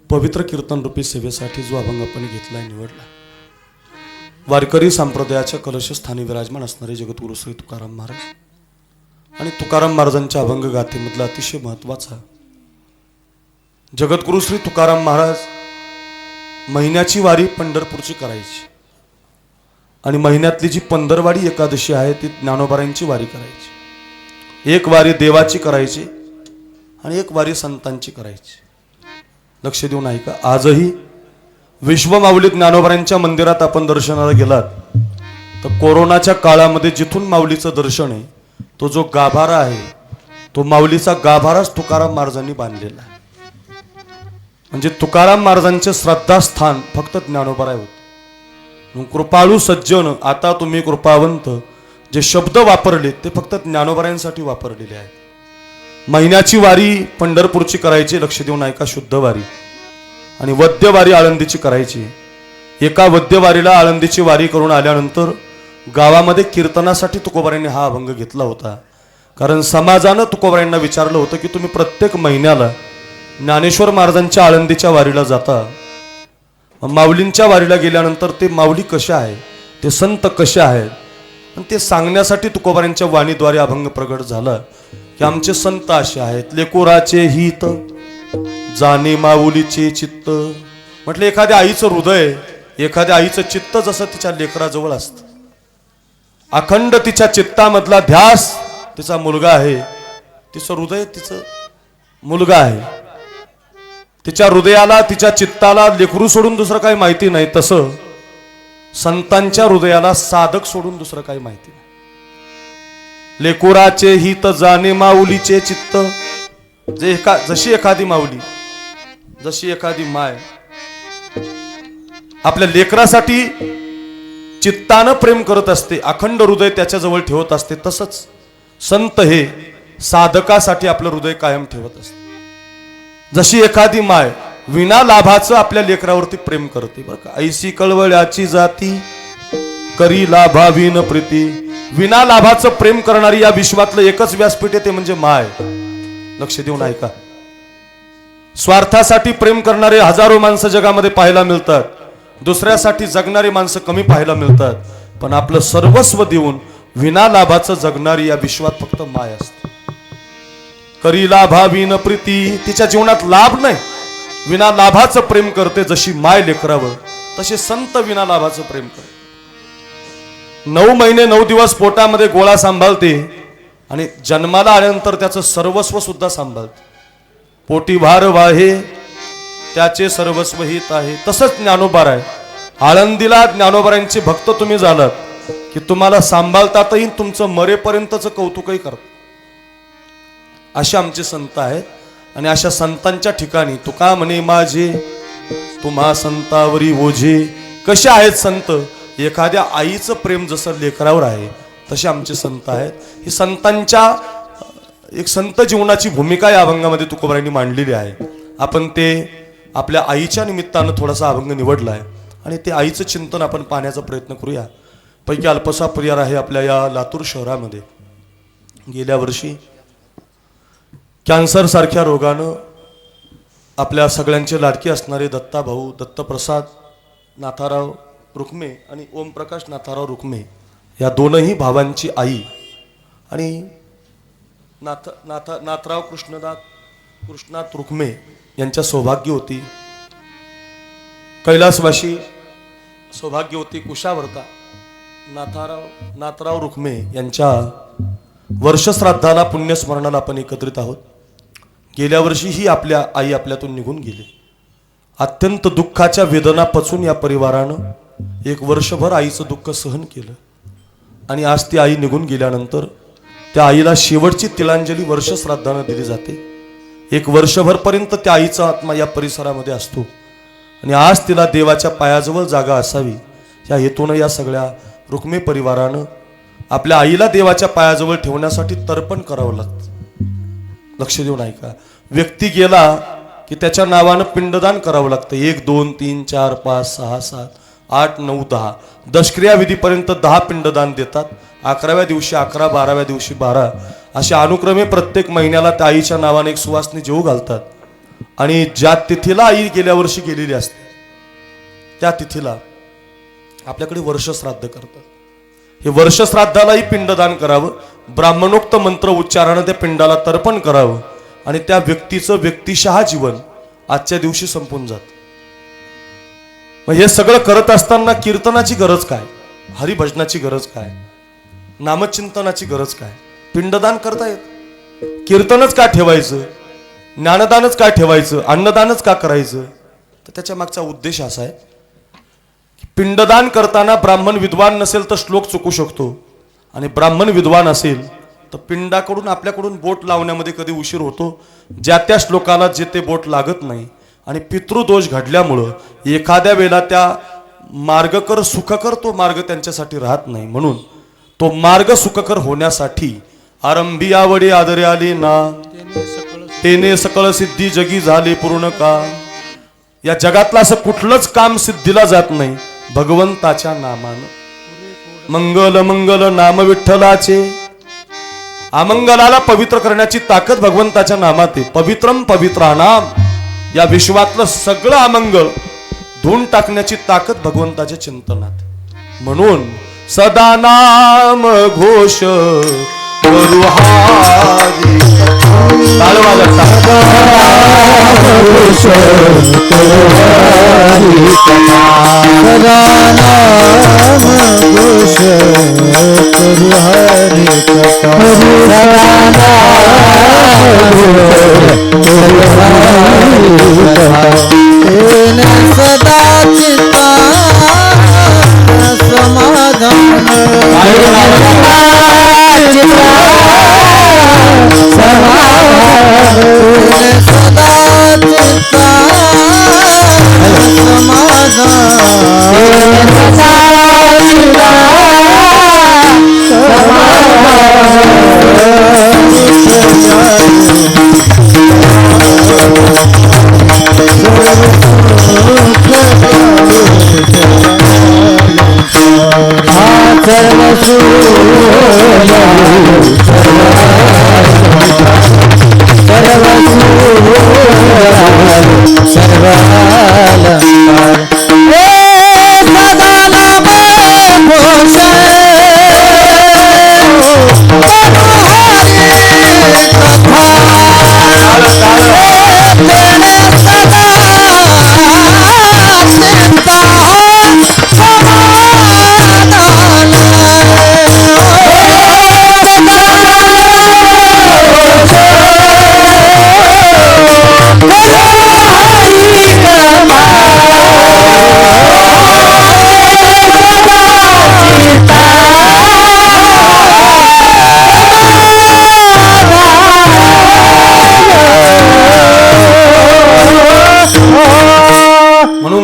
पवित्र कीर्तन रूपी सेवेसाठी जो अभंग आपण घेतलाय निवडला, वारकरी संप्रदायाच्या कलशस्थानी विराजमान असणारे जगद्गुरु श्री तुकाराम महाराज आणि तुकाराम महाराजांच्या अभंग गाथेमधला अतिशय महत्त्वाचा जगद्गुरु श्री तुकाराम महाराज महिन्याची वारी पंढरपूरची करायची आणि महिन्यातली जी पंधरवाडी एकादशी आहे ती ज्ञानोबारांची वारी करायची। एक वारी देवाची करायची आणि एक वारी संतांची करायची। लक्ष देऊन ऐका, आजही विश्वमाऊली ज्ञानोबारांच्या मंदिरात आपण दर्शनाला गेलात तर कोरोनाच्या काळामध्ये जिथून माऊलीचं दर्शन आहे तो जो गाभारा आहे तो माऊलीचा गाभाराच तुकाराम महाराजांनी बांधलेला आहे। म्हणजे तुकाराम महाराजांचे श्रद्धास्थान फक्त ज्ञानोबाराय होते। कृपाळू सज्जन, आता तुम्ही कृपावंत, जे शब्द वापरले ते फक्त ज्ञानोबारांसाठी वापरलेले आहेत। महिन्याची वारी पंढरपूरची करायची, लक्ष देऊन ऐका, शुद्ध वारी, आणि वद्यवारी आळंदीची करायची। एका वद्यवारीला आळंदीची वारी करून आल्यानंतर गावामध्ये कीर्तनासाठी तुकोबारांनी हा अभंग घेतला होता। कारण समाजानं तुकोबारांना विचारलं होतं की तुम्ही प्रत्येक महिन्याला ज्ञानेश्वर महाराजांच्या आळंदीच्या वारीला जाता, माऊलींच्या वारीला गेल्यानंतर ते माऊली कशा आहे, ते संत कशा आहेत, आणि ते सांगण्यासाठी तुकोबारांच्या वाणीद्वारे अभंग प्रगट झाला की आमचे संत असे आहेत। लेकुराचे हित जाणे माऊलीचे चित्त, म्हटलं एखाद्या आईचं हृदय, एखाद्या आईचं चित्त जसं तिच्या लेकराजवळ असतं, अखंड तिच्या चित्तामधला ध्यास तिचा मुलगा आहे, तिचं हृदय तिचं मुलगा आहे, तिच्या हृदयाला तिच्या चित्ताला लेकरू सोडून दुसरं काही माहिती नाही, तसं संतांच्या हृदयाला साधक सोडून दुसरं काही माहिती नाही। लेकुराचे हित जाणे माऊलीचे चित्त, जशी एखादी माऊली, जशी एखादी माय आपल्या लेकरासाठी चित्तानं प्रेम करत असते, अखंड हृदय त्याच्याजवळ ठेवत असते, तसंच संत हे साधकासाठी आपलं हृदय कायम ठेवत असते। जशी एखादी माय विना लाभाचं आपल्या लेकरावरती प्रेम करते, बरं का, ऐसी कळवळ्याची जाती करी लाभाविन प्रीती, विना लाभाचं प्रेम करणारी या विश्वातलं एकच व्यासपीठ आहे ते म्हणजे माय। लक्ष देऊन ऐका, स्वार्थासाठी प्रेम करणारे हजारो माणसं जगामध्ये पाहायला मिळतात, दुसऱ्यासाठी जगणारी माणसं कमी पाहायला मिळतात, पण आपलं सर्वस्व देऊन विना लाभाचं जगणारी या विश्वात फक्त माय असते। करी लाभाविन प्रीती, तिच्या जीवनात लाभ नाही, विना लाभाचं प्रेम करते, जशी माय लेकरावर तसे संत विना लाभाचं प्रेम करते। 9 महिने 9 दिवस पोटामध्ये गोळा सांभाळते आणि जन्माला आल्यानंतर त्याचं सर्वस्व सुद्धा सांभाळते। पोटी भार वाहे त्याचे सर्वस्व हित आहे, तसंच ज्ञानोबार आहे। आळंदीला ज्ञानोबारांचे भक्त तुम्ही झालात की तुम्हाला सांभाळतातही, तुमचं मरेपर्यंतचं कौतुकही करतात, असे आमचे संत आहेत। आणि अशा संतांच्या ठिकाणी तुका म्हणे माझे तुम्हा संतावरी ओझे, कसे आहेत संत, एखाद्या आईचं प्रेम जसं लेकरावर आहे तसे आमचे संत आहेत। ही संतांच्या एक संत जीवनाची भूमिका या अभंगामध्ये तुकोबारांनी मांडलेली आहे। आपण ते आपल्या आईच्या निमित्तानं थोडासा अभंग निवडला आहे आणि ते आईचं चिंतन आपण पाहण्याचा प्रयत्न करूया। पैकी अल्पसा परिवार आहे आपल्या या लातूर शहरामध्ये। गेल्या वर्षी कॅन्सर सारख्या रोगानं आपल्या सगळ्यांचे लाडके असणारे दत्ता भाऊ दत्तप्रसाद नाथाराव रुक्मे आणि ओमप्रकाश नाथाराव रुक्मे या दोनही भावांची आई आणि नाथराव कृष्णनाथ रुक्मे यांच्या सौभाग्यवती कैलासवासी सौभाग्यवती कुशावर्ता नाथराव रुक्मे यांच्या वर्षश्राद्धाला पुण्यस्मरणाला आपण एकत्रित आहोत। गेल्या वर्षी ही आपल्या आई आपल्यातून निघून गेली। अत्यंत दुःखाच्या वेदना पचून या परिवारानं 1 वर्षभर आईचं दुःख सहन केलं आणि आज ती आई निघून गेल्यानंतर त्या आईला शेवटची तिलांजली वर्षश्राद्धानं दिली जाते। 1 वर्षभरपर्यंत त्या आईचा आत्मा या परिसरामध्ये असतो आणि आज तिला देवाच्या पायाजवळ जागा असावी या हेतूनं या सगळ्या रुक्मे परिवारानं आपल्या आईला देवाच्या पायाजवळ ठेवण्यासाठी तर्पण करावं लागतं। लक्ष देऊन ऐका, व्यक्ती गेला की त्याच्या नावानं पिंडदान करावं लागतं। 1 2 3 4 5 6 7 8 9 10 दशक्रिया विधीपर्यंत 10 पिंडदान देतात। 11व्या दिवशी 11, 12व्या दिवशी 12 अशा अनुक्रमे प्रत्येक महिन्याला त्या आईच्या नावाने एक सुवासनी जेवू घालतात आणि ज्या तिथीला आई गेल्या वर्षी गेलेली असते त्या तिथीला आपल्याकडे वर्षश्राद्ध करतात. हे वर्षश्राद्धालाही पिंडदान करावं, ब्राह्मणोक्त मंत्र उच्चारानं त्या पिंडाला तर्पण करावं आणि त्या व्यक्तीचं व्यक्तिशः जीवन आजच्या दिवशी संपून जात. मग हे सगळं करत असताना कीर्तनाची गरज काय, हरिभजनाची गरज काय, नामचिंतनाची गरज काय? पिंडदान करता येत, कीर्तनच का ठेवायचं, ज्ञानदानच का ठेवायचं, अन्नदानच का करायचं? तर त्याच्या मागचा उद्देश असा आहे की पिंडदान करताना ब्राह्मण विद्वान नसेल तर श्लोक चुकू शकतो आणि ब्राह्मण विद्वान असेल तर पिंडाकडून आपल्याकडून बोट लावण्यामध्ये कधी उशीर होतो, ज्या त्या श्लोकाला जे ते बोट लागत नाही आणि पितृदोष घडल्यामुळं एखाद्या वेळेला त्या मार्गकर सुखकर तो मार्ग त्यांच्यासाठी राहत नाही. म्हणून तो मार्ग सुखकर होण्यासाठी आरंभी आवडे आदरे आले ना तेने सकळ सिद्धी जगी झाले पूर्ण काम. या जगातलं असं कुठलंच काम सिद्धीला जात नाही भगवंताच्या नामानं. मंगल मंगल नाम विठ्ठलाचे. अमंगलाला पवित्र करण्याची ताकद भगवंताच्या नामात आहे. पवित्रम पवित्राणाम. या विश्वातलं सगळं अमंगल धुवून टाकण्याची ताकद भगवंताच्या चिंतनात. म्हणून सदा नाम घोष करू हारी. ताल वाजवता. सदा नाम घोष करू हरि कथा. सदा नाम घोष करू हरि कथा. तेने सदा चित्ता समाधान.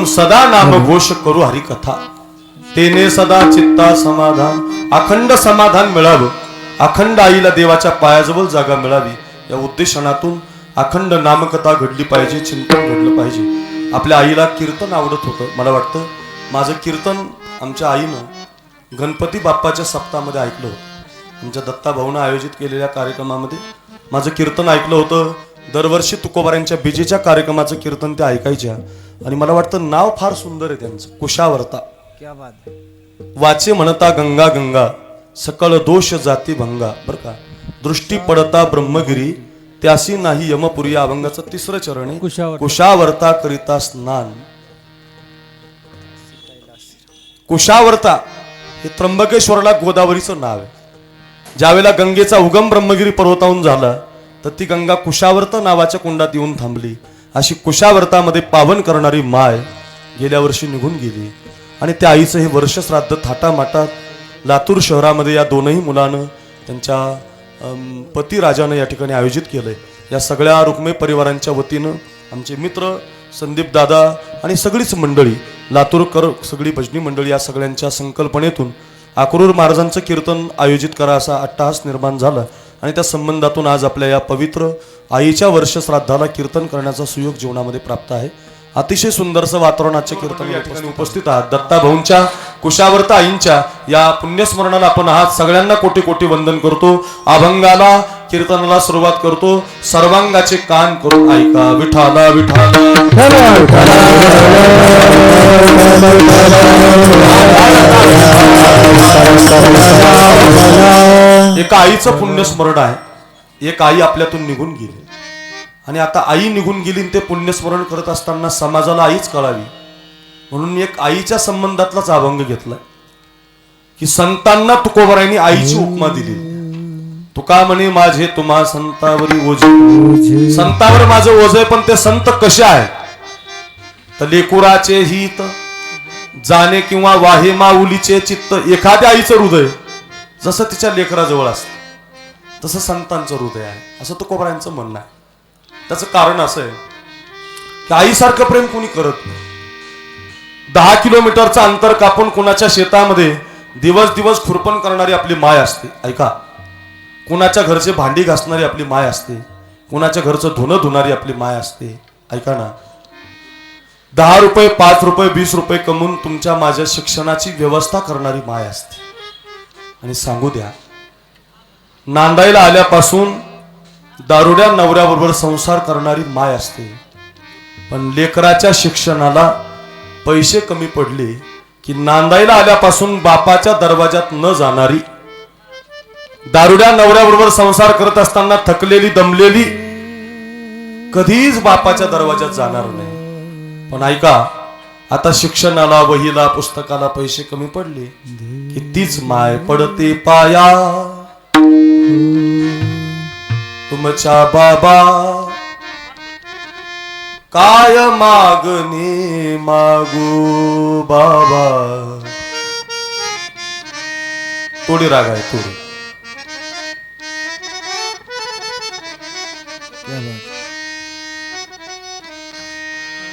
सदा नाम घोष करू हरी कथा. तेने सदा चित्ता समाधान. अखंड समाधान मिळावं, अखंड आईला देवाच्या पायाजवळ जागा मिळावी या उद्देशातून अखंड नामकथा घडली पाहिजे, चिंतन घडलं पाहिजे. आपल्या आईला कीर्तन आवडत होतं. मला वाटतं माझं कीर्तन आमच्या आईनं गणपती बाप्पाच्या सप्ताहामध्ये ऐकलं होतं. आमच्या दत्ता भाऊनं आयोजित केलेल्या कार्यक्रमामध्ये माझं कीर्तन ऐकलं होतं. दरवर्षी तुकोबारांच्या बीजेच्या कार्यक्रमाचं कीर्तन ते ऐकायच्या आणि मला वाटतं नाव फार सुंदर आहे त्यांचं, कुशावर्ता. क्या बात है. वाचे म्हणता गंगा गंगा सकळ दोष जाती भंगा. बर का. दृष्टी पडता ब्रह्मगिरी त्यासी नाही यमपुरी. या अभंगाचं तिसरं चरण आहे. कुशावर्ता करिता स्नान. कुशावर्ता हे त्र्यंबकेश्वरला गोदावरीचं नाव आहे. ज्यावेळेला गंगेचा उगम ब्रह्मगिरी पर्वताहून झाला तर ती गंगा कुशावर्ता नावाच्या कुंडात येऊन थांबली. अशी कुशावर्तामध्ये पावन करणारी माय गेल्या वर्षी निघून गेली आणि त्या आईचं हे वर्षश्राद्ध थाटामाटात लातूर शहरामध्ये या दोनही मुलानं त्यांच्या पती राजानं या ठिकाणी आयोजित केलंय. या सगळ्या रुक्मे परिवारांच्या वतीनं आमचे मित्र संदीप दादा आणि सगळीच मंडळी, लातूरकर सगळी भजनी मंडळी या सगळ्यांच्या संकल्पनेतून आकुरूर महाराजांचं कीर्तन आयोजित करा असा अट्टहास निर्माण झाला आणि त्या संबंधातून आज आपल्या या पवित्र आईच्या वर्षश्राद्धाला कीर्तन करण्याचा सुयोग जीवनामध्ये प्राप्त आहे. अतिशय सुंदरसं वातावरणाचे कीर्तन या ठिकाणी उपस्थित आहात. दत्ता भाऊंच्या कुशावर्ता आईंच्या या पुण्यस्मरणाला आपण आहात. सगळ्यांना कोटी कोटी वंदन करतो. अभंगाला कीर्तनाला सुरुवात करतो. सर्वांगाचे कान करून ऐका. विठाला विठाला एका आईचं पुण्यस्मरण आहे. एक आई आपल्यातून निघून गेली आणि आता आई निघून गेली आणि ते पुण्यस्मरण करत असताना समाजाला आईच कळावी म्हणून एक आईच्या संबंधातलाच अभंग घेतलाय की संतांना तुकोबरायांनी आईची उपमा दिली. तुका म्हणे माझे तुम्हा संतावरी ओझे. संतावर माझं ओझ आहे, पण ते संत कसे आहेत तर लेकुराचे हित जाणे किंवा वाहे माऊलीचे चित्त. एखाद्या आईचं हृदय जसं तिच्या लेकराजवळ असतं तसं संतांचं हृदय आहे असं तुकोबरायांचं म्हणणं आहे. त्याचं कारण असं आहे की आईसारखं प्रेम कोणी करत नाही. 10 किलोमीटरचं अंतर कापून कुणाच्या शेतामध्ये दिवस दिवस खुरपण करणारी आपली माय असते. ऐका, कुणाच्या घरचे भांडी घासणारी आपली माय असते, कुणाच्या घरचं धुणं धुणारी आपली माय असते. ऐका ना, 10 रुपये 5 रुपये 20 रुपये कमवून तुमच्या माझ्या शिक्षणाची व्यवस्था करणारी माय असते. आणि सांगू द्या, नांदायला आल्यापासून दारुड्या नवऱ्याबरोबर संसार करणारी माय असते. पण लेकराच्या शिक्षणाला पैसे कमी पडले की नांदायला आल्यापासून बापाच्या दरवाजात न जाणारी, दारुड्या नवऱ्याबरोबर संसार करत असताना थकलेली दमलेली कधीच बापाच्या दरवाजात जाणार नाही. पण ऐका, आता शिक्षणाला वहीला पुस्तकाला पैसे कमी पडले की तीच माय पडते पाया. तुमच्या बाबा काय मागणे मागू बाबा. थोडी राग आहे थोडी.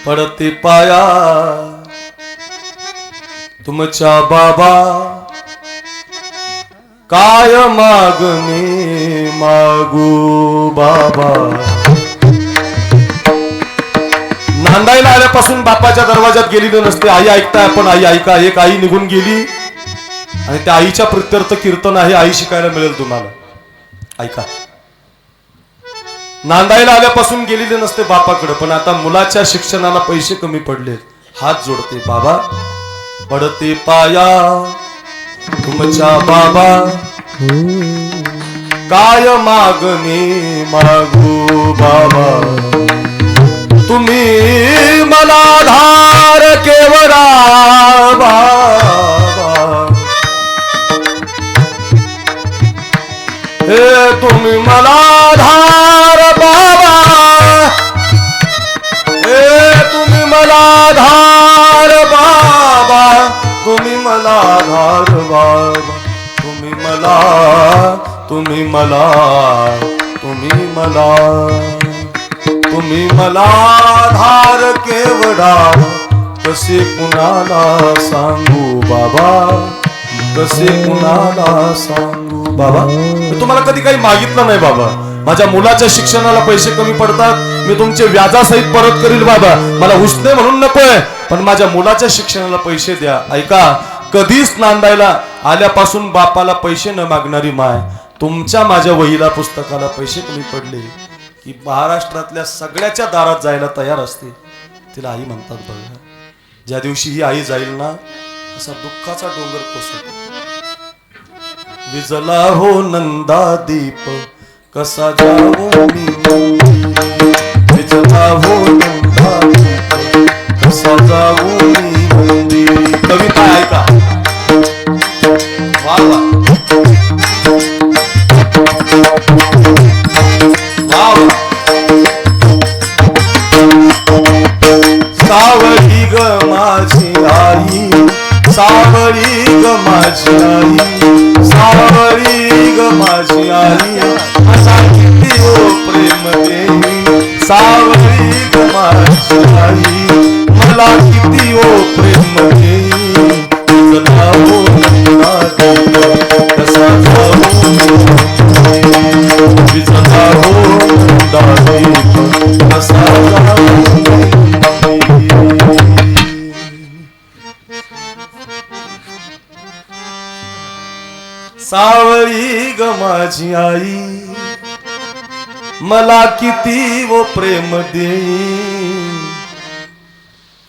पडते पाया तुमच्या बाबा काय मागणे मागू बाबा. नांदायला आल्यापासून बापाच्या दरवाजात गेलेली नसते. आई ऐकताय आपण, आई ऐका. एक आई निघून गेली आणि त्या आईच्या प्रित्यर्थ कीर्तन आहे. आई शिकायला मिळेल तुम्हाला. ऐका, नांदायला आल्यापासून गेलेले नसते बापाकडे, पण आता मुलाच्या शिक्षणाला पैसे कमी पडले. हात जोडते बाबा पडते पाया तुमच्या बाबा काय मागणे मागू बाबा. तुम्ही मला धार केवरा बाबा. हे तुम्ही मला धार बाबा. हे तुम्ही मला धार बाबा. तुम्ही मला धार बाबा. तुम्ही मला तुम्ही मला तुम्ही मला तुम्ही मला धार केवढा कसे कुणाला सांगू बाबा. कसे कुणाला सांगू बाबा. मी तुम्हाला कधी काही मागितलं नाही बाबा. माझ्या मुलाच्या शिक्षणाला पैसे कमी पडतात, मी तुमचे व्याजासहित परत करील बाबा. मला उसने म्हणून नकोय, पण माझ्या मुलाच्या शिक्षणाला पैसे द्या. ऐका, कधीच नांदायला आल्यापासून बापाला पैसे न मागणारी माय तुमच्या माझ्या वहीला पुस्तकाला पैसे कमी पडले की महाराष्ट्रातल्या सगळ्याच्या दारात जायला तयार असते. तिला आई म्हणतात बघा. ज्या दिवशी ही आई जाईल ना, असा दुःखाचा डोंगर कोसळतो. विजला हो नंदा दीप कसा जावो मी मंदिरी. विजला हो नंदा दीप कसा जावो मी मंदिरी. कविता ऐका. वा वा वा वा. सावळी ग माझी आई, सावळी ग माझी आई, सावळी ग माझी आई. असा किती ओ प्रेम देई, सावळी ग माझी आई. मला किती ओ प्रेम देई. विजला हो नंदा दीप कसा जावो. विजला हो नंदा दीप कसा जावो. सावळी ग माझी आई, मला किती वो प्रेम देई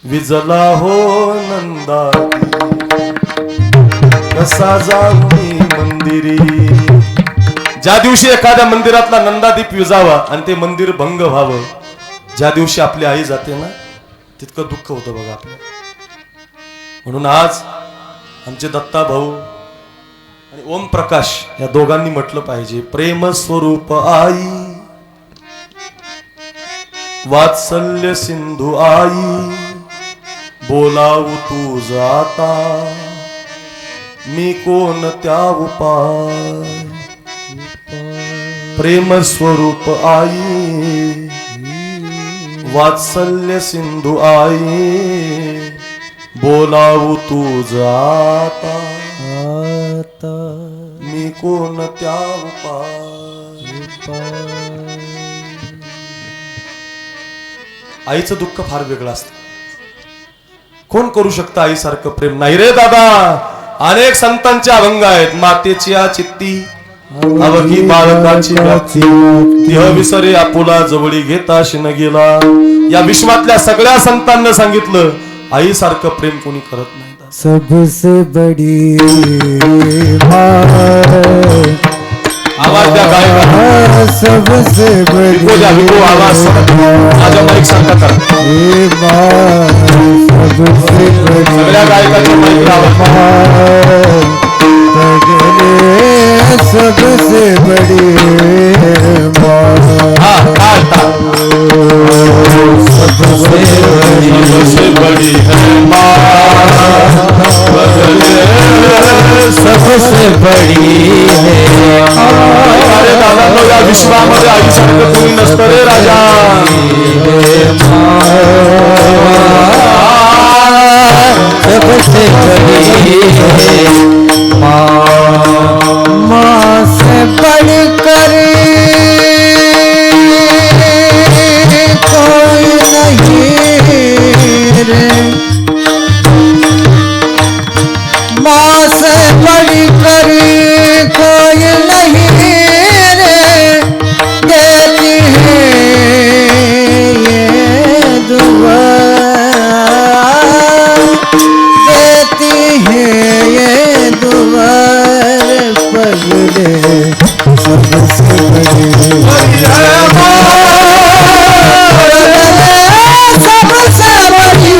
विजला हो नंदा कसा जाऊ मी मंदिरी. ज्या दिवशी एखाद्या मंदिरातला नंदादीप विजावा आणि ते मंदिर भंग व्हावं, ज्या दिवशी आपली आई जाते ना, तितकं दुःख होतं बघा आपलं. म्हणून आज आमचे दत्ता भाऊ आणि ओम प्रकाश या दोघांनी म्हटलं पाहिजे, प्रेम स्वरूप आई वात्सल्य सिंधू आई बोलावू तू जाता मी कोण त्या उपाय. प्रेम स्वरूप आई वात्सल्य सिंधू आई बोलावू तू जाता मी कोण त्या उपाय. आईचं दुःख फार वेगळं असतं. कोण करू शकतं आईसारखं प्रेम? नाही रे दादा. अनेक संतांचे अभंग आहेत. मातेची चित्ती अवघी बाळकाची व्याप्ती तिह विसरे आपुला जवळी घेता शिन गेला. या विश्वातल्या सगळ्या संतांना सांगितलं आईसारखं प्रेम कोणी करत नाही. सबसे बड़ी माँ, आवाज द्या गायका. सबसे बड़ी विको द्या, विको आवाज. माझ्या माईक सांगता का? माँ, सबसे बड़ी सगळ्या गायकांच्या माईकला आवाज. सबसे बड़ी माँ, सबसे बड़ी है माँ, सबसे बड़ी है. अरे दादा नो, या विश्वामध्ये आईसारखं कोणी नसतं रे राजा. सबसे बड़ी है माँ से बढ़कर कोई नहीं रे. माँ से बढ़कर कोई नहीं रे. देती है ये दुआ, देती है ये दुआ पगले. सबसे बड़ी सबसे बड़ी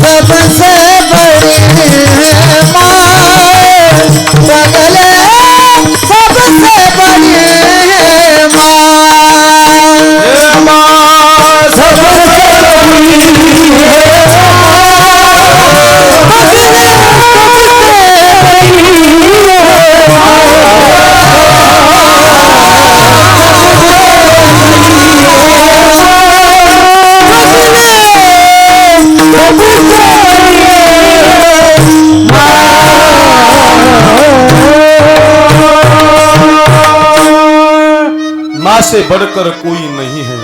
सबसे बड़ी माँ से बढ़कर कोई नहीं है,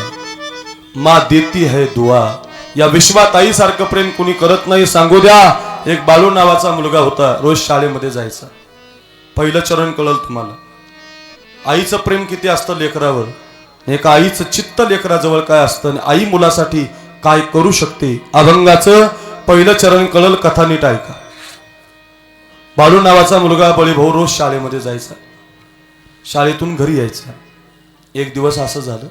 माँ देती है दुआ. या विश्वात आई सारखं प्रेम कोणी करत नाही. सांगू द्या, एक बालू नावाचा मुलगा होता, रोज शाळेमध्ये जायचा. पहिलं चरण कळलं तुम्हाला. आईचं प्रेम किती असतं लेकरावर. एका आईचं चित्त लेकराजवळ काय असतं आणि आई मुलासाठी काय करू शकते. अभंगाचं पहिलं चरण कळलं. कथा नीट ऐका. बालू नावाचा मुलगा बळीभाऊ रोज शाळेमध्ये जायचा. शाळेतून घरी यायचा. एक दिवस असं झालं,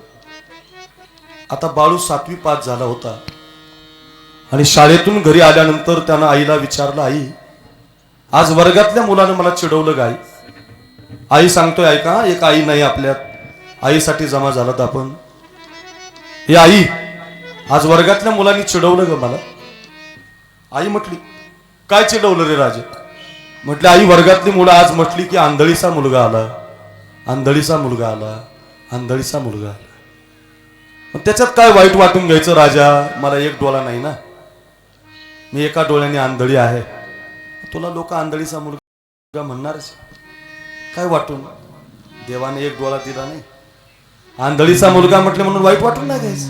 आता बाळू 7वी पास झाला होता आणि शाळेतून घरी आल्यानंतर त्यानं आईला विचारलं, आई आज वर्गातल्या मुलानं मला चिडवलं गाय. आई सांगतोय ऐका, एक आई नाही आपल्यात, आईसाठी जमा झालात आपण. हे आई, आज वर्गातल्या मुलांनी चिडवलं ग मला. आई म्हटली, काय चिडवलं रे राजे? म्हटलं आई, वर्गातली मुलं आज म्हटली की आंधळीचा मुलगा आला, आंधळीचा मुलगा आला, आंधळीचा मुलगा आला. मग त्याच्यात काय वाईट वाटून घ्यायचं राजा? मला एक डोळा नाही ना, मी एका डोळ्याने आंधळी आहे. तुला लोक आंधळीचा मुलगा म्हणणारच, काय वाटून? देवाने एक डोळा दिला नाही, आंधळीचा मुलगा म्हटले म्हणून वाईट वाटून नाही घ्यायचं,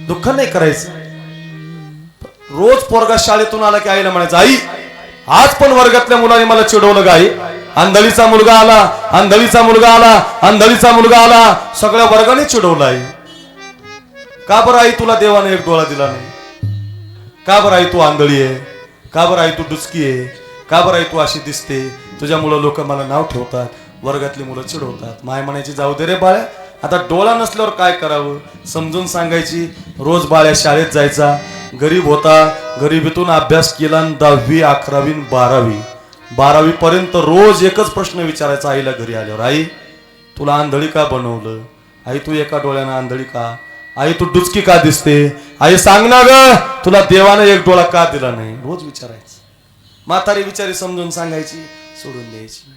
दुःख नाही करायचं. रोज पोरगा शाळेतून आला की आईला म्हणायचं, आई आज पण वर्गातल्या मुलाने मला चिडवलं गाई. आंधळीचा मुलगा आला, आंधळीचा मुलगा आला, आंधळीचा मुलगा आला, सगळ्या वर्गाने चिडवलाय. का बरं आई तुला देवाने एक डोळा दिला नाही? का बरं आई तू आंधळी आहे? का बरं आई तू डुचकी आहे? का बरं आई तू अशी दिसते? तुझ्यामुळं लोक मला नाव ठेवतात, वर्गातली मुलं चिडवतात. माय म्हणायची जाऊ दे रे बाळ्या, आता डोळा नसल्यावर काय करावं? समजून सांगायची. रोज बाळ्या शाळेत जायचा, गरीब होता, गरिबीतून अभ्यास केला, 10वी 11वी 12वी पर्यंत रोज एकच प्रश्न विचारायचा आईला घरी आल्यावर, आई तुला आंधळी का बनवलं? आई तू एका डोळ्यानं आंधळी का? आई तू डुचकी का दिसते? आई सांग ना ग, तुला देवाने एक डोळा का दिला नाही? रोज विचारायचं. म्हातारी विचारी समजून सांगायची, सोडून द्यायची.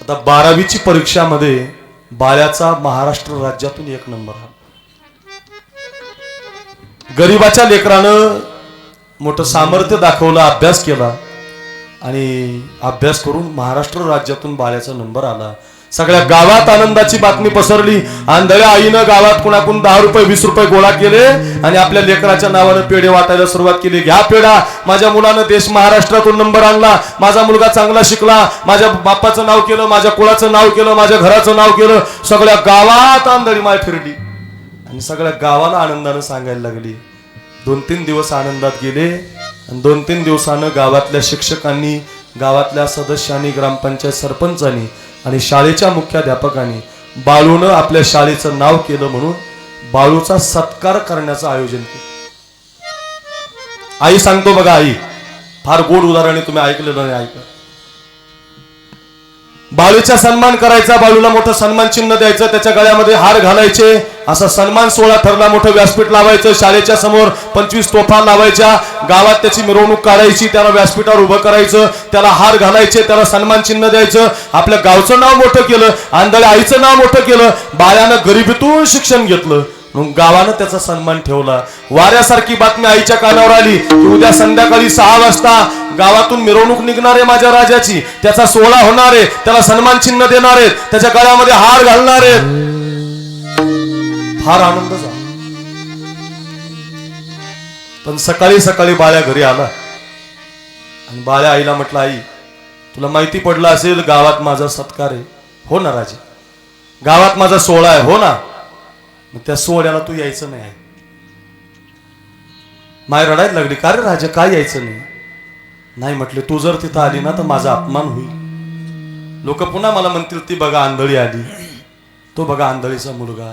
आता 12वीची परीक्षामध्ये बाळ्याचा महाराष्ट्र राज्यातून 1 नंबर आला. गरीबाच्या लेकरानं मोठं सामर्थ्य दाखवलं, अभ्यास केला आणि अभ्यास करून महाराष्ट्र राज्यातून बाळ्याचा नंबर आला. सगळ्या गावात आनंदाची बातमी पसरली. आंधळ्या आईनं गावात कुणाकून 10 रुपये 20 रुपये गोळा केले आणि आपल्या लेकराच्या नावानं पेढे वाटायला सुरुवात केली. घ्या पेढा, माझ्या मुलानं देश महाराष्ट्रातून नंबर आणला, माझा मुलगा चांगला शिकला, माझ्या बाप्पाचं नाव केलं, माझ्या कुळाचं नाव केलं, माझ्या घराचं नाव केलं. सगळ्या गावात आंधळी माय फिरली आणि सगळ्या गावाला आनंदानं सांगायला लागली. 2-3 दिवस आनंदात गेले आणि 2-3 दिवसानं गावातल्या शिक्षकांनी, गावातल्या सदस्यांनी, ग्रामपंचायत सरपंचांनी आणि शाळेच्या मुख्याध्यापकांनी बाळूनं आपल्या शाळेचं नाव केलं म्हणून बाळूचा सत्कार करण्याचं आयोजन केलं. आई सांगतो बघा, आई फार गोड उदाहरण आहे, तुम्ही ऐकलेलं नाही, ऐका. बाळूचा सन्मान करायचा, बाळूला मोठं सन्मान चिन्ह द्यायचं, त्याच्या गळ्यामध्ये हार घालायचे, असा सन्मान सोहळा ठरला. मोठं व्यासपीठ लावायचं, शाळेच्या समोर 25 तोफा लावायच्या, गावात त्याची मिरवणूक काढायची, त्याला व्यासपीठावर उभं करायचं, त्याला हार घालायचे, त्याला सन्मान चिन्ह द्यायचं. आपल्या गावचं नाव मोठं केलं, आंधळ्या आईचं नाव मोठं केलं, बाळ्यानं गरिबीतून शिक्षण घेतलं, मग गावानं त्याचा सन्मान ठेवला. वाऱ्यासारखी बातमी आईच्या कानावर आली की उद्या संध्याकाळी 6 वाजता गावातून मिरवणूक निघणार आहे माझ्या राजाची, त्याचा सोहळा होणार आहे, त्याला सन्मान चिन्ह देणार आहेत, त्याच्या गळ्यामध्ये हार घालणार आहेत. फार आनंद झाला. पण सकाळी सकाळी बाळ्या घरी आला आणि बाळ्या आईला म्हटलं, आई तुला माहिती पडलं असेल गावात माझा सत्कार आहे? हो ना राजा, गावात माझा सोहळा आहे. हो ना, मग त्या सोहळ्याला तू यायचं नाही. माय रडायला लागली, का रे राजा काय यायचं नाही? नाही म्हटले, तू जर तिथं आली ना तर माझा अपमान होईल. लोक पुन्हा मला म्हणतील ती बघा आंधळी आली, तो बघा आंधळीचा मुलगा,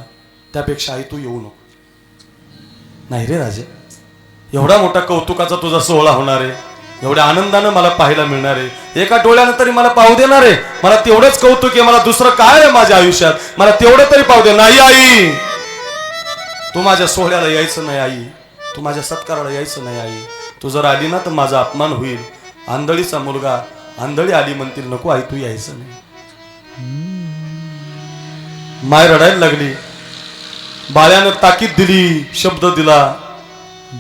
त्यापेक्षा आई तू येऊ नको. नाही रे राजा, एवढा मोठा कौतुकाचा तुझा सोहळा होणार आहे, एवढ्या आनंदानं मला पाहायला मिळणार आहे, एका डोळ्यानं तरी मला पाहू देणार आहे, मला तेवढंच कौतुक आहे, मला दुसरं काय आहे माझ्या आयुष्यात, मला तेवढं तरी पाहू दे. नाही आई, तू माझ्या सोहळ्याला यायचं नाही आई, तू माझ्या सत्काराला यायचं नाही आई, तू जर आली ना तर माझा अपमान होईल. आंधळीचा मुलगा, आंधळी आली म्हणतील, नको आई तू यायचं नाही. माय रडायला लागली. बाळ्यानं ताकीद दिली, शब्द दिला,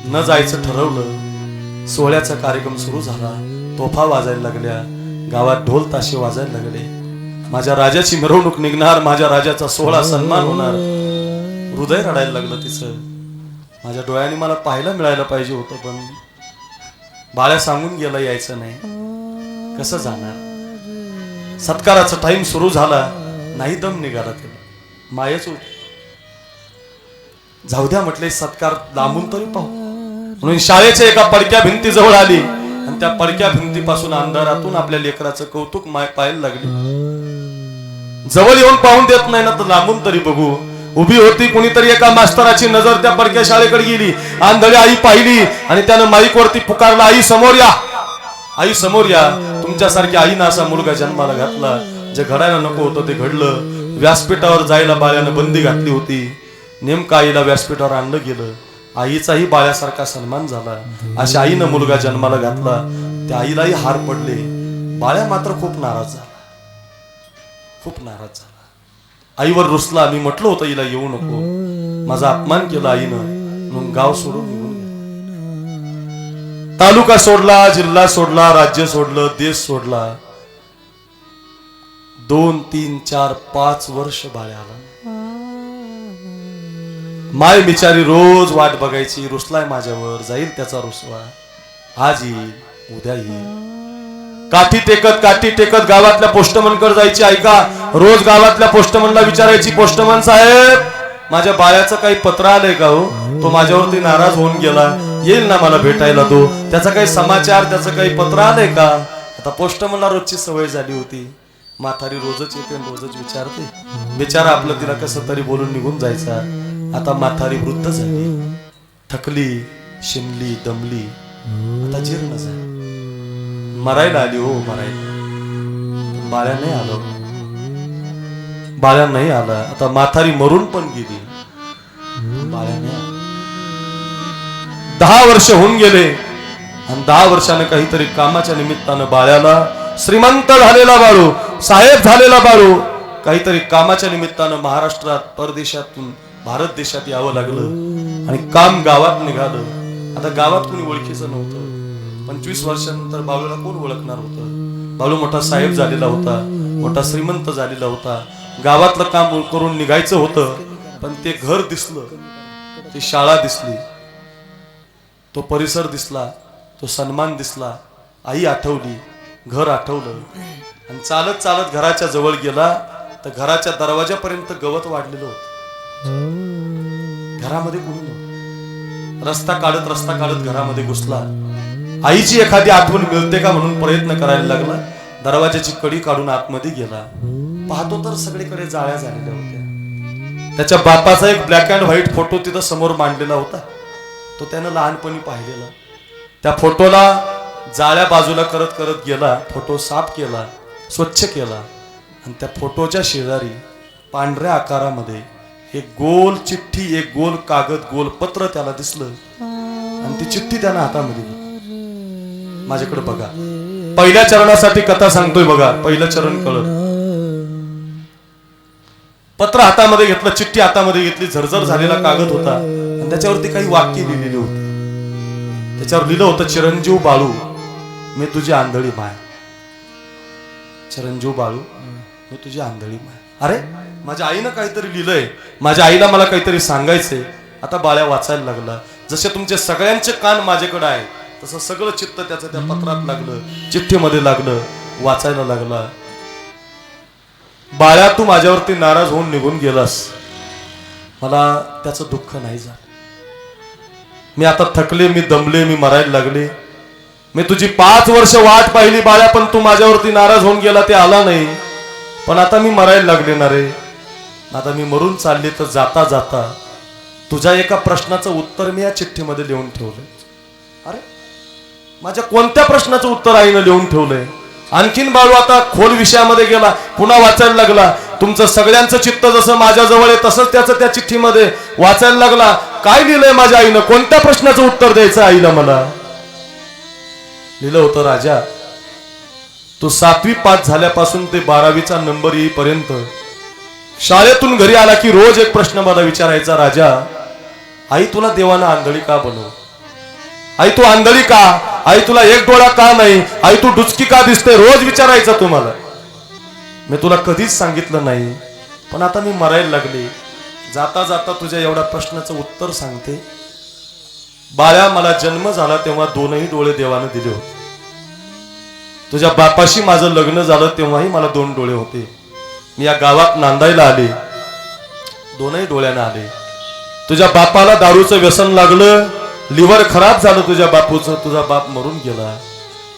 न जायचं ठरवलं. सोहळ्याचा कार्यक्रम सुरू झाला, तोफा वाजायला लागल्या, गावात ढोल ताशे वाजायला लागले. माझ्या राजाची मिरवणूक निघणार, माझ्या राजाचा सोहळा सन्मान होणार. हृदय रडायला लागलं तिचं. माझ्या डोळ्यांनी मला पाहायला मिळायला पाहिजे होतं, पण बाळ्या सांगून गेला यायचं नाही. कसं जाणार? सत्काराचा टाइम सुरू झाला, नाही दम निघाला त्याला. मायच होती. जाऊ द्या म्हटले, सत्कार लांबून तरी पाहू म्हणून शाळेच्या एका पडक्या भिंतीजवळ आली आणि त्या पडक्या भिंतीपासून अंधारातून आपल्या लेकराचं कौतुक माय पाहायला लागली. जवळ येऊन पाहून देत नाही ना तर लांबून तरी बघू. उभी होती, कुणीतरी एका मास्तराची नजर त्या पडक्या शाळेकडे गेली. आंधळी आई पाहिली आणि त्यानं माईक वरती पुकारला, आई समोर या, आई समोर या. तुमच्यासारख्या आईनं असा मुलगा जन्माला घातला, जे घडायला नको होतं ते घडलं. व्यासपीठावर जायला बाळ्यानं बंदी घातली होती, नेमकं आईला व्यासपीठावर आणलं गेलं. आईचाही बाळ्यासारखा सन्मान झाला. अशा आईनं मुलगा जन्माला घातला, त्या आईलाही हार पडले. बाळ्या मात्र खूप नाराज झाला, खूप नाराज झाला. आईवर रुसला. मी म्हटलं होतं हिला येऊ नको, माझा अपमान केला आईनं, म्हणून गाव सोडून निघून गेला. तालुका सोडला, जिल्हा सोडला, राज्य सोडलं, देश सोडला. 2, 3, 4, 5 वर्ष बाळ्या आला. माय बिचारी रोज वाट बघायची, रुसलाय माझ्यावर, जाईल त्याचा रुसवा, आज येईल उद्या येईल. काठी टेकत गावातल्या पोस्टमनकडे जायची. ऐका, रोज गावातल्या पोस्टमनला विचारायची, पोस्टमन साहेब माझ्या बाळ्याचं काही पत्र आलंय का हो? तो माझ्यावरती नाराज होऊन गेला, येईल ना मला भेटायला तो? त्याचा काही समाचार, त्याचं काही पत्र आलंय का? आता पोस्टमनला रोजची सवय झाली होती. म्हातारी रोजच येते आणि रोजच विचारते. बिचारा आपलं तिला कसं तरी बोलून निघून जायचा. आता म्हातारी वृद्ध झाली, थकली, शिनली, दमली, आता जीर्ण झाली, मरायला आली हो, मरायला. बाळ्या नाही आलं, बाळ्या नाही आला. आता म्हातारी मरून पण गेली, बाळ्या नाही आला. 10 वर्ष होऊन गेले आणि 10 वर्षाने काहीतरी कामाच्या निमित्तानं बाळ्याला, श्रीमंत झालेला बाळू, साहेब झालेला बाळू, काहीतरी कामाच्या निमित्तानं महाराष्ट्रात, परदेशातून भारत देशात यावं लागलं आणि काम गावात निघालं. आता गावात कोणी ओळखीचं नव्हतं. 25 वर्षानंतर बाळूला कोण ओळखणार होतं? बाळू मोठा साहेब झालेला होता, मोठा श्रीमंत झालेला होता. गावातलं काम करून निघायचं होतं, पण ते घर दिसलं, ती शाळा दिसली, तो परिसर दिसला, तो सन्मान दिसला, आई आठवली, घर आठवलं आणि चालत चालत घराच्या जवळ गेला तर घराच्या दरवाजापर्यंत गवत वाढलेलं होतं. घरामध्ये कोणी नव्हतं. रस्ता काढत घरामध्ये घुसला. आईची एखादी आठवण मिळते का म्हणून प्रयत्न करायला लागला. दरवाजाची कडी काढून आतमध्ये गेला. पाहतो तर सगळीकडे जाळ्या झालेल्या होत्या. त्याच्या बापाचा एक ब्लॅक अँड व्हाईट फोटो तिथं समोर मांडलेला होता. तो त्यानं लहानपणी पाहिलेला. त्या फोटोला जाळ्या बाजूला करत करत गेला, फोटो साफ केला, स्वच्छ केला आणि त्या फोटोच्या शेजारी पांढऱ्या आकारामध्ये एक गोल चिठ्ठी, एक गोल कागद, गोल पत्र त्याला दिसलं आणि ती चिठ्ठी त्यानं हातामध्ये घेतली. माझ्याकडे बघा, पहिल्या चरणासाठी कथा सांगतोय बघा. पहिलं चरण कळत. पत्र हातामध्ये घेतलं, चिठ्ठी हातामध्ये घेतली, झरझर झालेला कागद होता आणि त्याच्यावरती काही वाक्य लिहिलेली होती. त्याच्यावर लिहिलं होतं, चिरंजीव बाळू मी तुझी आंधळी माय. चिरंजीव बाळू मी तुझी आंधळी माय. अरे, माझ्या आईनं काहीतरी लिहिलंय, माझ्या आईला मला काहीतरी सांगायचंय. आता बाळ्या वाचायला लागला. जसे तुमचे सगळ्यांचे कान माझ्याकडे आहे तसं सगळं चित्त त्याचं त्या पत्रात लागलं, चिठ्ठीमध्ये लागलं, वाचायला लागला. बाळ्या, तू माझ्यावरती नाराज होऊन निघून गेलास, मला त्याचं दुःख नाही झालं. मी आता थकले, मी दमले, मी मरायला लागले. मी तुझी 5 वर्ष वाट पाहिली बाळ्या, पण तू माझ्यावरती नाराज होऊन गेला, ते आला नाही. पण आता मी मरायला लागले ना रे. आता मी मरून चालले तर जाता जाता तुझ्या एका प्रश्नाचं उत्तर मी या चिठ्ठीमध्ये लिहून ठेवलंय. अरे, माझ्या कोणत्या प्रश्नाचं उत्तर आईनं लिहून ठेवलंय? आणखीन बाळू आता खोल विषयामध्ये गेला, पुन्हा वाचायला लागला. तुमचं सगळ्यांचं चित्त जसं माझ्याजवळ आहे तसंच त्याचं त्या चिठ्ठीमध्ये वाचायला लागला. काय लिहिलंय माझ्या आईनं, कोणत्या प्रश्नाचं उत्तर द्यायचं आईला? मला लिहिलं होतं, राजा तू 7वी पास झाल्यापासून ते 12वीचा नंबर येईपर्यंत शाळेतून घरी आला की रोज एक प्रश्न मला विचारायचा, राजा आई तुला देवानं आंधळी का बनव? आई तू आंधळी का? आई तुला एक डोळा का नाही? आई तू डुचकी का दिसते? रोज विचारायचा तुम्हाला. मी तुला कधीच सांगितलं नाही, पण आता मी मरायला लागले. जाता जाता तुझ्या एवढ्या प्रश्नाचं उत्तर सांगते. बाळ्या, मला जन्म झाला तेव्हा 2ही डोळे देवानं दिले होते. तुझ्या बापाशी माझं लग्न झालं तेव्हाही मला 2 डोळे होते. मी या गावात नांदायला आले, 2ही डोळ्यानं आले. तुझ्या बापाला दारूचं व्यसन लागलं, लिव्हर खराब झालं तुझ्या बापूचं, तुझा बाप मरून गेला.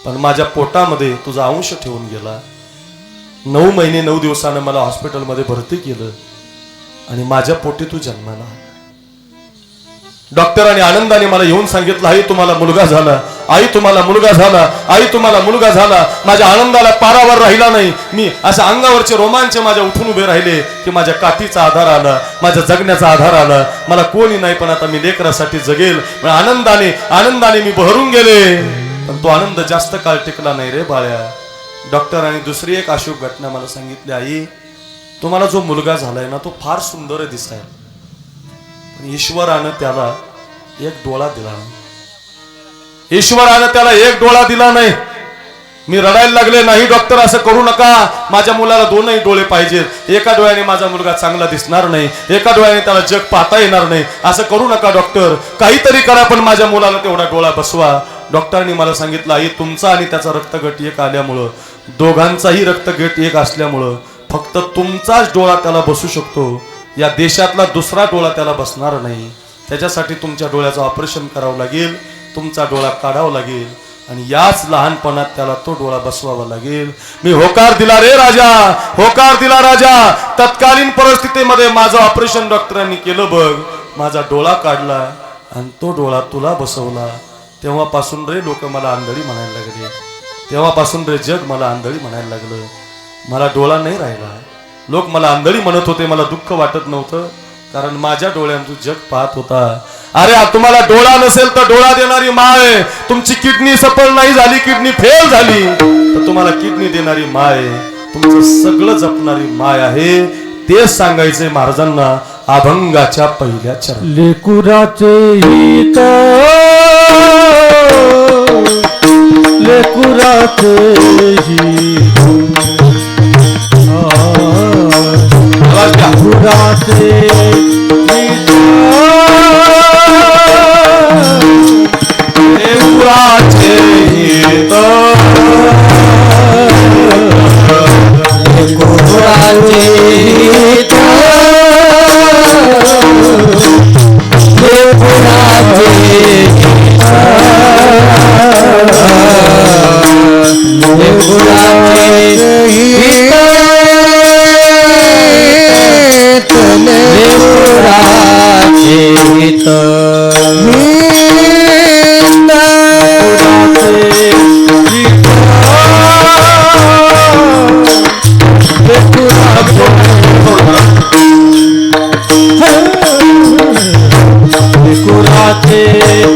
पण माझ्या पोटामध्ये तुझा अंश ठेवून गेला. 9 महिने 9 दिवसानं मला हॉस्पिटलमध्ये भरती केलं आणि माझ्या पोटी तू जन्माला आला. डॉक्टरांनी आनंदाने मला येऊन सांगितलं, आई तुम्हाला मुलगा झाला, आई तुम्हाला मुलगा झाला, आई तुम्हाला मुलगा झाला. माझ्या आनंदाला पारावर राहिला नाही. मी अशा अंगावरचे रोमांच माझ्या उठून उभे राहिले की माझ्या काठीचा आधार आला, माझ्या जगण्याचा आधार आला. मला कोणी नाही, पण आता मी लेकरासाठी जगेल. आनंदाने आनंदाने मी बहरून गेले. पण तो आनंद जास्त काळ टिकला नाही रे बाळ्या. डॉक्टरांनी दुसरी एक अशुभ घटना मला सांगितली, आई तुम्हाला जो मुलगा झालाय ना तो फार सुंदर दिसाय, पण ईश्वरानं त्याला एक डोळा दिला नाही. ईश्वरानं त्याला एक डोळा दिला नाही. मी रडायला लागले, नाही डॉक्टर असं करू नका, माझ्या मुलाला 2ही डोळे पाहिजेत. एका डोळ्याने माझा मुलगा चांगला दिसणार नाही, एका डोळ्याने त्याला जग पाहता येणार नाही. असं करू नका डॉक्टर, काहीतरी करा, पण माझ्या मुलाला तेवढा डोळा बसवा. डॉक्टरांनी मला सांगितलं, आई तुमचा आणि त्याचा रक्तगट एक आल्यामुळं, दोघांचाही रक्तगट एक असल्यामुळं फक्त तुमचाच डोळा त्याला बसू शकतो, या देशातला दुसरा डोळा त्याला बसणार नाही. त्याच्यासाठी तुमच्या डोळ्याचं ऑपरेशन करावं लागेल, तुमचा डोळा काढावा लागेल आणि याच लहानपणात त्याला तो डोळा बसवावा लागेल. मी होकार दिला रे राजा, होकार दिला राजा. तत्कालीन परिस्थितीमध्ये माझं ऑपरेशन डॉक्टरांनी केलं बघ, माझा डोळा काढला आणि तो डोळा तुला बसवला. तेव्हापासून रे लोक मला आंधळी म्हणायला लागले, तेव्हापासून रे जग मला आंधळी म्हणायला लागलं. मला डोळा नाही राहिला, लोक मला आंधळी म्हणत होते, मला दुःख वाटत नव्हतं, कारण माझ्या डोळ्यांतून जग पाहत होता. अरे तुम्हाला डोळा नसेल तर डोळा देणारी माय, तुमची किडनी सफल नाही झाली, किडनी फेल झाली तर तुम्हाला किडनी देणारी माय, तुमचं सगळं जपणारी माय आहे. ते सांगायचंय महाराजांना अभंगाच्या पहिल्या चरणात. लेकुराचे हित, लेकुराचे हित, लेकुराचे हित, लेकुराचे हित, लेकुराचे हित, लेकुराचे हित, लेकुराचे हित, लेकुराचे हित, लेकुराचे हित,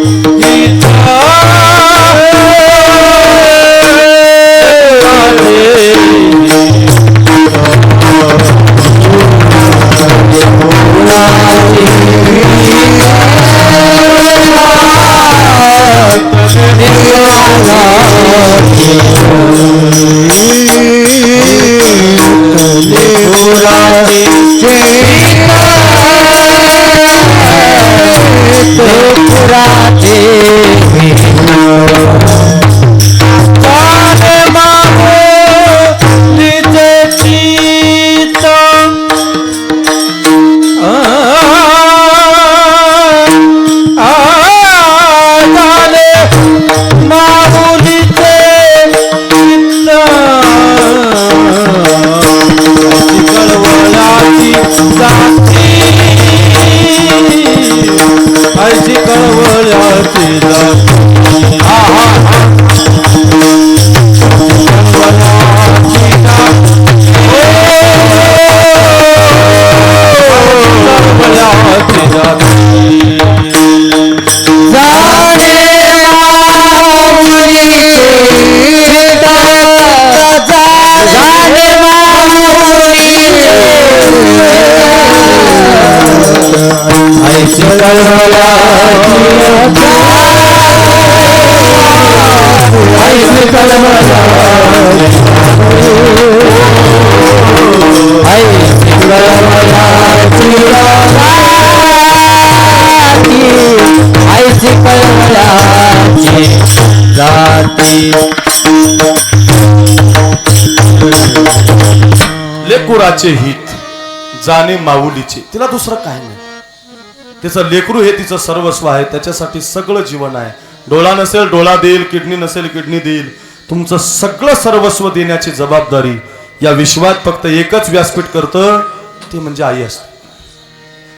लेकुराचे हित जाणे माऊलीचे, तिला दुसरं काय नाही. तिचं लेकरू हे तिचं सर्वस्व आहे, त्याच्यासाठी सगळं जीवन आहे. डोळा नसेल डोळा देईल, किडनी नसेल किडनी देईल, तुमचं सगळं सर्वस्व देण्याची जबाबदारी या विश्वात फक्त एकच व्यासपीठ करतं, ते म्हणजे आई असते.